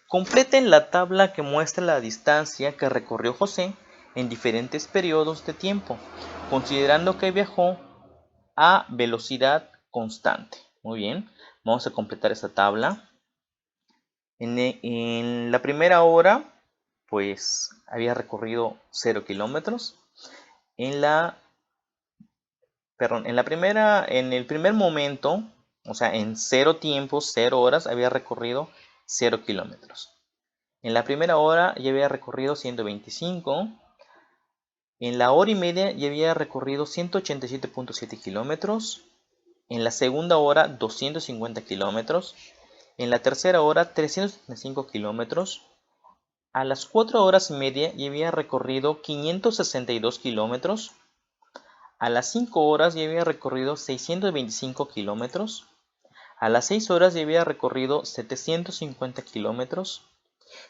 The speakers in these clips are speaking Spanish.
Completen la tabla que muestra la distancia que recorrió José en diferentes periodos de tiempo, considerando que viajó a velocidad constante. Muy bien, vamos a completar esta tabla. En la primera hora, pues había recorrido 0 kilómetros. En el primer momento, o sea, en 0 tiempos, 0 horas, había recorrido 0 kilómetros. En la primera hora ya había recorrido 125. En la hora y media ya había recorrido 187.7 kilómetros. En la segunda hora 250 kilómetros. En la tercera hora 375 kilómetros. A las 4 horas y media ya había recorrido 562 kilómetros. A las 5 horas ya había recorrido 625 kilómetros. A las 6 horas ya había recorrido 750 kilómetros.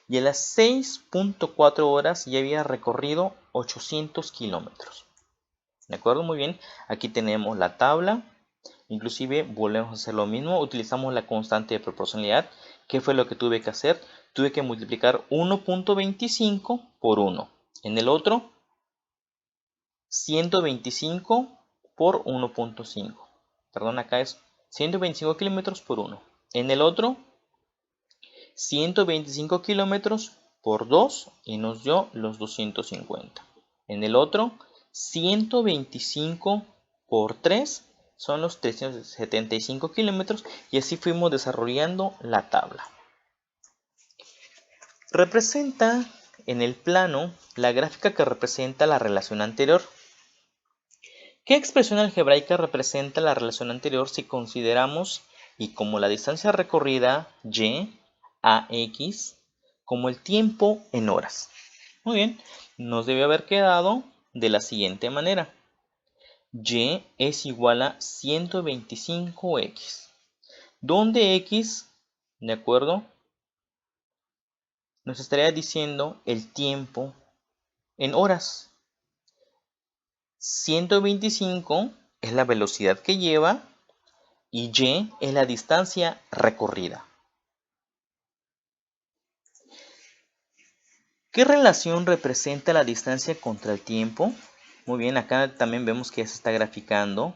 Y a las 6.4 horas ya había recorrido 800 kilómetros. ¿De acuerdo? Muy bien. Aquí tenemos la tabla. Inclusive volvemos a hacer lo mismo. Utilizamos la constante de proporcionalidad. ¿Qué fue lo que tuve que hacer? Tuve que multiplicar 1.25 por 1. En el otro, 125 por 1.5. Perdón, acá es 125 kilómetros por 1. En el otro, 125 kilómetros por 2 y nos dio los 250. En el otro, 125 por 3 son los 375 kilómetros y así fuimos desarrollando la tabla. Representa en el plano la gráfica que representa la relación anterior. ¿Qué expresión algebraica representa la relación anterior si consideramos y como la distancia recorrida y a x como el tiempo en horas? Muy bien, nos debe haber quedado de la siguiente manera. Y es igual a 125x, donde x, ¿de acuerdo?, nos estaría diciendo el tiempo en horas. 125 es la velocidad que lleva y y es la distancia recorrida. ¿Qué relación representa la distancia contra el tiempo? Muy bien, acá también vemos que ya se está graficando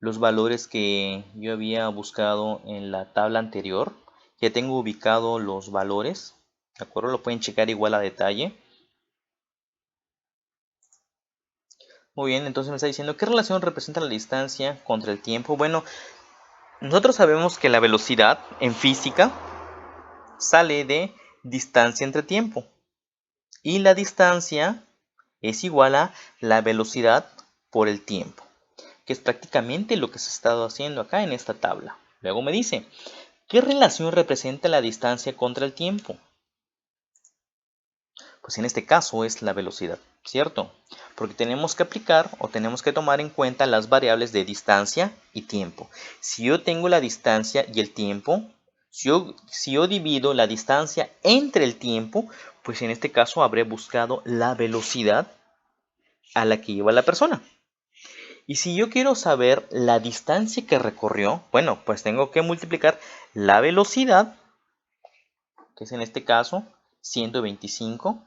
los valores que yo había buscado en la tabla anterior. Ya tengo ubicado los valores, ¿de acuerdo? Lo pueden checar igual a detalle. Muy bien, entonces me está diciendo, ¿qué relación representa la distancia contra el tiempo? Bueno, nosotros sabemos que la velocidad en física sale de distancia entre tiempo. Y la distancia es igual a la velocidad por el tiempo, que es prácticamente lo que se ha estado haciendo acá en esta tabla. Luego me dice, ¿qué relación representa la distancia contra el tiempo? Pues en este caso es la velocidad, ¿cierto? Porque tenemos que aplicar o tenemos que tomar en cuenta las variables de distancia y tiempo. Si yo tengo la distancia y el tiempo, si yo divido la distancia entre el tiempo, pues en este caso habré buscado la velocidad a la que lleva la persona. Y si yo quiero saber la distancia que recorrió, bueno, pues tengo que multiplicar la velocidad, que es en este caso 125,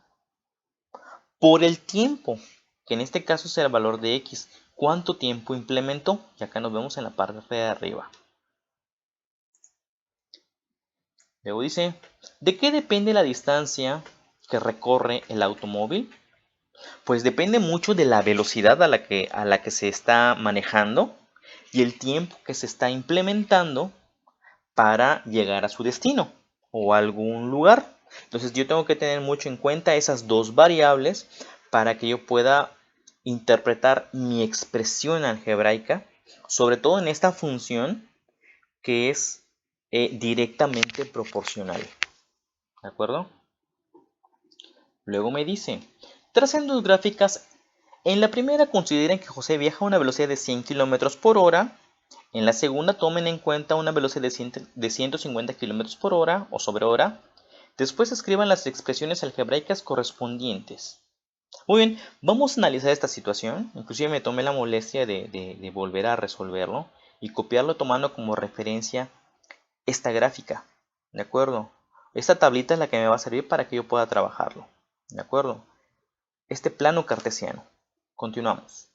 por el tiempo, que en este caso será el valor de x. ¿Cuánto tiempo implementó? Y acá nos vemos en la parte de arriba. Luego dice, ¿de qué depende la distancia que recorre el automóvil? Pues depende mucho de la velocidad a la que se está manejando y el tiempo que se está implementando para llegar a su destino o a algún lugar. Entonces yo tengo que tener mucho en cuenta esas dos variables para que yo pueda interpretar mi expresión algebraica, sobre todo en esta función que es directamente proporcional. ¿De acuerdo? Luego me dice, tracen dos gráficas. En la primera consideren que José viaja a una velocidad de 100 km por hora. En la segunda tomen en cuenta una velocidad de 150 km por hora o sobre hora. Después escriban las expresiones algebraicas correspondientes. Muy bien, vamos a analizar esta situación. Inclusive me tomé la molestia de volver a resolverlo y copiarlo tomando como referencia esta gráfica. ¿De acuerdo? Esta tablita es la que me va a servir para que yo pueda trabajarlo. ¿De acuerdo? Este plano cartesiano. Continuamos.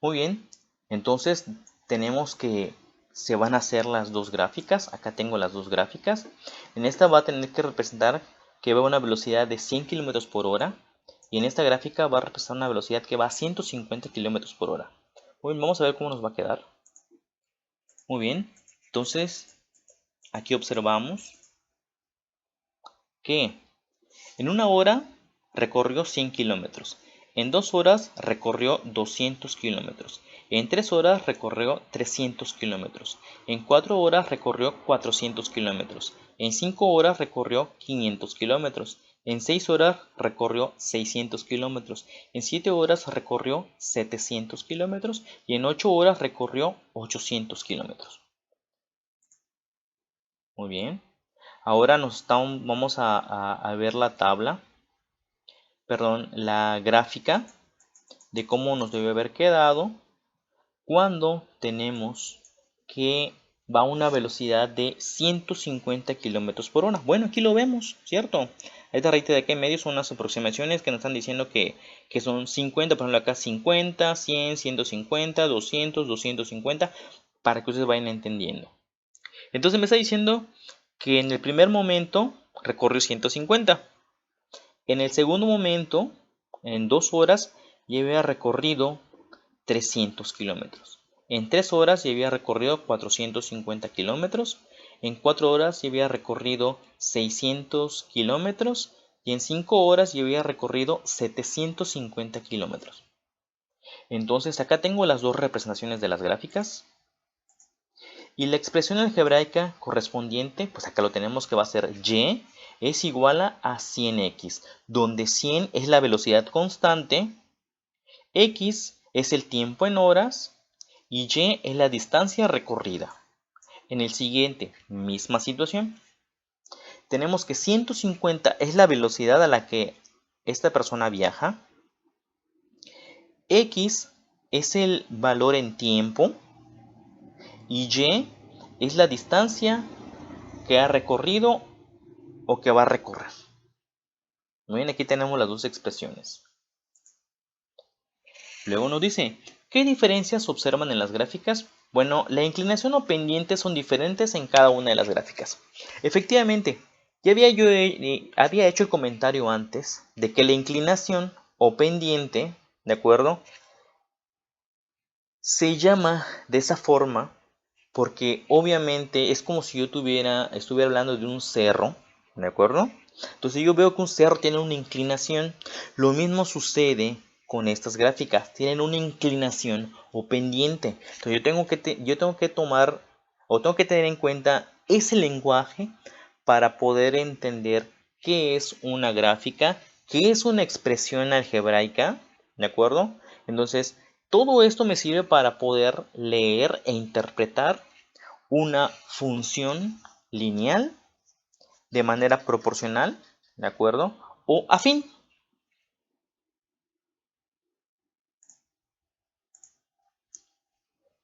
Muy bien. Entonces tenemos que se van a hacer las dos gráficas. Acá tengo las dos gráficas. En esta va a tener que representar que va a una velocidad de 100 km por hora. Y en esta gráfica va a representar una velocidad que va a 150 km por hora. Muy bien, vamos a ver cómo nos va a quedar. Muy bien. Entonces, aquí observamos que en una hora recorrió 100 kilómetros. En 2 horas recorrió 200 kilómetros. En 3 horas recorrió 300 kilómetros. En 4 horas recorrió 400 kilómetros. En 5 horas recorrió 500 kilómetros. En 6 horas recorrió 600 kilómetros. En 7 horas recorrió 700 kilómetros. Y en 8 horas recorrió 800 kilómetros. Muy bien. Ahora vamos a ver la tabla, perdón, la gráfica de cómo nos debe haber quedado cuando tenemos que va a una velocidad de 150 kilómetros por hora. Bueno, aquí lo vemos, ¿cierto? Esta rayita de acá en medio son unas aproximaciones que nos están diciendo que son 50, por ejemplo acá 50, 100, 150, 200, 250, para que ustedes vayan entendiendo. Entonces me está diciendo que en el primer momento recorrió 150. En el segundo momento, en 2 horas, ya había recorrido 300 kilómetros. En 3 horas ya había recorrido 450 kilómetros. En 4 horas ya había recorrido 600 kilómetros. Y en 5 horas ya había recorrido 750 kilómetros. Entonces acá tengo las dos representaciones de las gráficas. Y la expresión algebraica correspondiente, pues acá lo tenemos que va a ser y es igual a 100x, donde 100 es la velocidad constante, x es el tiempo en horas y y es la distancia recorrida. En el siguiente, misma situación, tenemos que 150 es la velocidad a la que esta persona viaja, x es el valor en tiempo y es la distancia que ha recorrido o que va a recorrer. Muy bien, aquí tenemos las dos expresiones. Luego nos dice, ¿qué diferencias observan en las gráficas? Bueno, la inclinación o pendiente son diferentes en cada una de las gráficas. Efectivamente, ya había hecho el comentario antes de que la inclinación o pendiente, ¿de acuerdo? Se llama de esa forma porque obviamente es como si yo estuviera hablando de un cerro, ¿de acuerdo? Entonces yo veo que un cerro tiene una inclinación. Lo mismo sucede con estas gráficas. Tienen una inclinación o pendiente. Entonces yo tengo que tomar o tengo que tener en cuenta ese lenguaje para poder entender qué es una gráfica, qué es una expresión algebraica, ¿de acuerdo? Entonces todo esto me sirve para poder leer e interpretar una función lineal de manera proporcional, ¿de acuerdo? O afín.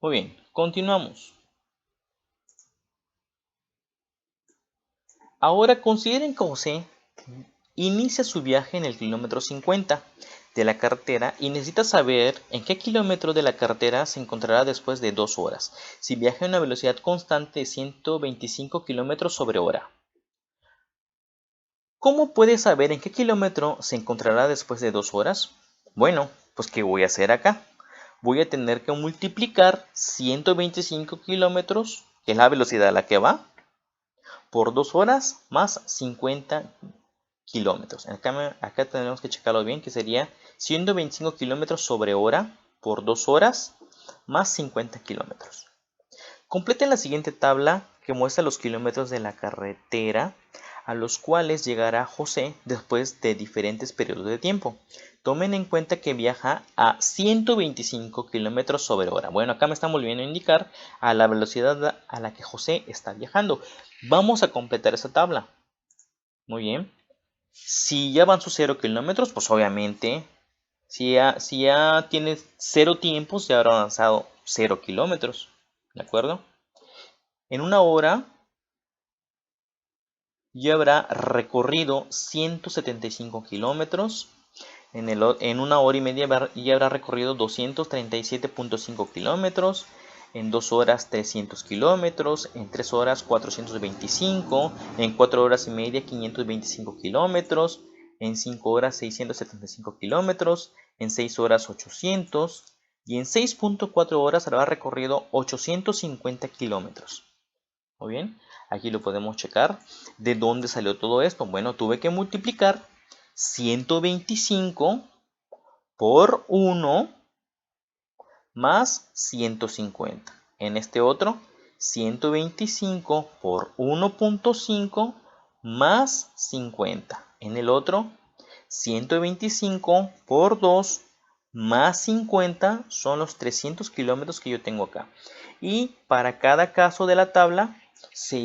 Muy bien, continuamos. Ahora consideren que José inicia su viaje en el kilómetro 50 de la carretera y necesita saber en qué kilómetro de la carretera se encontrará después de 2 horas, si viaja a una velocidad constante de 125 kilómetros sobre hora. ¿Cómo puede saber en qué kilómetro se encontrará después de 2 horas? Bueno, pues ¿qué voy a hacer acá? Voy a tener que multiplicar 125 kilómetros, que es la velocidad a la que va, por 2 horas más 50 kilómetros. Acá tenemos que checarlo bien, que sería 125 kilómetros sobre hora por 2 horas más 50 kilómetros. Completen la siguiente tabla que muestra los kilómetros de la carretera a los cuales llegará José después de diferentes periodos de tiempo. Tomen en cuenta que viaja a 125 kilómetros sobre hora. Bueno, acá me están volviendo a indicar a la velocidad a la que José está viajando. Vamos a completar esa tabla. Muy bien. Si ya van sus 0 kilómetros, pues obviamente, si ya tienes 0 tiempos, ya habrá avanzado 0 kilómetros. ¿De acuerdo? En una hora y habrá recorrido 175 kilómetros. En 1 hora y media ya habrá recorrido 237.5 kilómetros. En 2 horas 300 kilómetros. En 3 horas 425. En 4 horas y media 525 kilómetros. En 5 horas 675 kilómetros. En 6 horas 800. Y en 6.4 horas habrá recorrido 850 kilómetros. Muy bien, aquí lo podemos checar. ¿De dónde salió todo esto? Bueno, tuve que multiplicar 125 por 1 más 150. En este otro, 125 por 1.5 más 50. En el otro, 125 por 2 más 50 son los 300 kilómetros que yo tengo acá. Y para cada caso de la tabla se